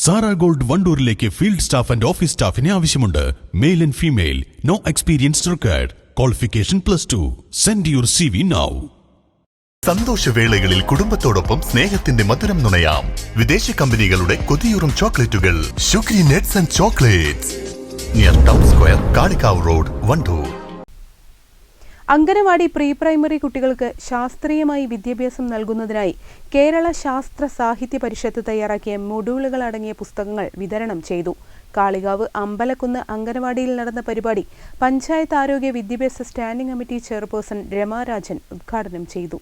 Sara gold വണ്ടൂരിലേക്ക് field staff and office സ്റ്റാഫിനെ ആവശ്യമുണ്ട്. Male and female. No experience required. Qualification +2. Send your CV now. സന്തോഷവേളകളിൽ കുടുംബത്തോടൊപ്പം സ്നേഹത്തിന്റെ മധുരം നുണയാം. വിദേശ കമ്പനികളുടെ കൊതിയൂറും ചോക്ലേറ്റുകൾ ഷുഗ്രി നെറ്റ്സ് and chocolates near town square, Kalikavu road, Wandoor. Anganwadi pre primary കുട്ടികൾക്ക് ശാസ്ത്രീയമായി വിദ്യാഭ്യാസം നൽകുന്നതിനായി കേരള ശാസ്ത്ര സാഹിത്യ പരിഷത്ത് തയ്യാറാക്കിയ മൊഡ്യൂളുകൾ അടങ്ങിയ പുസ്തകങ്ങൾ വിതരണം ചെയ്തു. കാളികാവ് അമ്പലക്കുന്ന് അംഗനവാടിയിൽ നടന്ന പരിപാടി പഞ്ചായത്ത് ആരോഗ്യ വിദ്യാഭ്യാസ സ്റ്റാൻഡിംഗ് കമ്മിറ്റി ചെയർപേഴ്സൺ രമാരാജൻ ഉദ്ഘാടനം ചെയ്തു.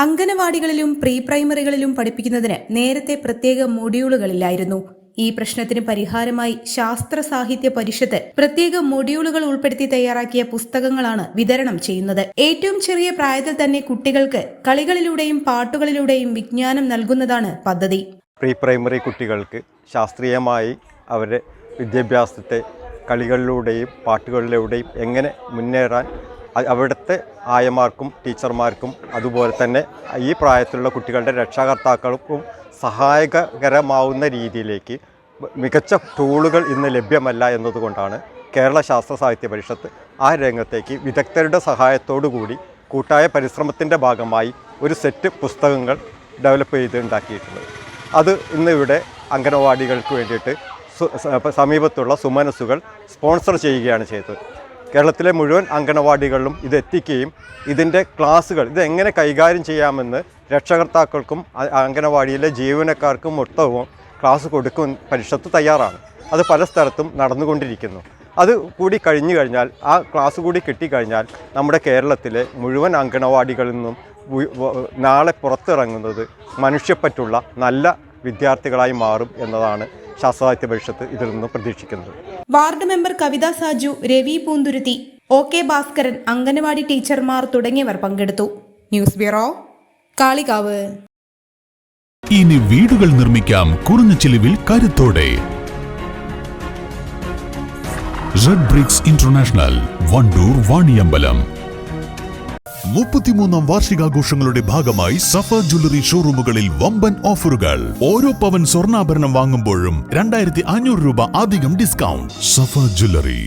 അംഗനവാടികളിലും പ്രീ പ്രൈമറികളിലും പഠിപ്പിക്കുന്നതിന് നേരത്തെ പ്രത്യേക മൊഡ്യൂളുകളില്ലായിരുന്നു. ഈ പ്രശ്നത്തിന് പരിഹാരമായി ശാസ്ത്ര സാഹിത്യ പരിഷത്ത് പ്രത്യേക മൊഡ്യൂളുകൾ ഉൾപ്പെടുത്തി തയ്യാറാക്കിയ പുസ്തകങ്ങളാണ് വിതരണം ചെയ്യുന്നത്. ഏറ്റവും ചെറിയ പ്രായത്തിൽ തന്നെ കുട്ടികൾക്ക് കളികളിലൂടെയും പാട്ടുകളിലൂടെയും വിജ്ഞാനം നൽകുന്നതാണ് പദ്ധതി. പ്രീ പ്രൈമറി കുട്ടികൾക്ക് ശാസ്ത്രീയമായി അവരുടെ വിദ്യാഭ്യാസത്തെ കളികളിലൂടെയും പാട്ടുകളിലൂടെയും എങ്ങനെ മുന്നേറാൻ അവിടുത്തെ ആയമാർക്കും ടീച്ചർമാർക്കും അതുപോലെ തന്നെ ഈ പ്രായത്തിലുള്ള കുട്ടികളുടെ രക്ഷാകർത്താക്കൾക്കും സഹായകരമാവുന്ന രീതിയിലേക്ക് മികച്ച ടൂളുകൾ ഇന്ന് ലഭ്യമല്ല എന്നതുകൊണ്ടാണ് കേരള ശാസ്ത്ര സാഹിത്യ പരിഷത്ത് ആ രംഗത്തേക്ക് വിദഗ്ധരുടെ സഹായത്തോടു കൂടി കൂട്ടായ പരിശ്രമത്തിൻ്റെ ഭാഗമായി ഒരു സെറ്റ് പുസ്തകങ്ങൾ ഡെവലപ്പ് ചെയ്ത് ഉണ്ടാക്കിയിട്ടുള്ളത്. അത് ഇന്നിവിടെ അംഗനവാടികൾക്ക് വേണ്ടിയിട്ട് സമീപത്തുള്ള സുമനസ്സുകൾ സ്പോൺസർ ചെയ്യുകയാണ് ചെയ്തത്. കേരളത്തിലെ മുഴുവൻ അംഗനവാടികളിലും ഇത് എത്തിക്കുകയും ഇതിൻ്റെ ക്ലാസ്സുകൾ ഇതെങ്ങനെ കൈകാര്യം ചെയ്യാമെന്ന് രക്ഷകർത്താക്കൾക്കും അംഗനവാടിയിലെ ജീവനക്കാർക്കും മൊത്തവും ക്ലാസ് കൊടുക്കാൻ പരിഷത്ത് തയ്യാറാണ്. അത് പല സ്ഥലത്തും നടന്നുകൊണ്ടിരിക്കുന്നു. അത് കൂടി കഴിഞ്ഞു കഴിഞ്ഞാൽ, ആ ക്ലാസ് കൂടി കിട്ടിക്കഴിഞ്ഞാൽ നമ്മുടെ കേരളത്തിലെ മുഴുവൻ അംഗനവാടികളിൽ നിന്നും നാളെ പുറത്തിറങ്ങുന്നത് മനുഷ്യപ്പറ്റുള്ള നല്ല വിദ്യാർത്ഥികളായി മാറും എന്നതാണ് ശാസ്ത്രസാഹിത്യ പരിഷത്ത് ഇതിൽ നിന്നും പ്രതീക്ഷിക്കുന്നത്. Ward member Kavitha Saju, Ravi Poonthuruthi, OK Bhaskaran, anganwadi ടീച്ചർമാർ തുടങ്ങിയവർ പങ്കെടുത്തു. News bureau, Kalikavu. ഇനി വീടുകൾ നിർമ്മിക്കാം കുറഞ്ഞ ചിലവിൽ കരുത്തോടെ. Red bricks international, Wandoor, Vaniyambalam. 33ാം വാർഷികാഘോഷങ്ങളുടെ ഭാഗമായി സഫ ജ്വല്ലറി ഷോറൂമുകളിൽ വമ്പൻ ഓഫറുകൾ. ഓരോ പവൻ സ്വർണ്ണാഭരണം വാങ്ങുമ്പോഴും 2500 രൂപ അധികം ഡിസ്കൗണ്ട്. സഫ ജ്വല്ലറി.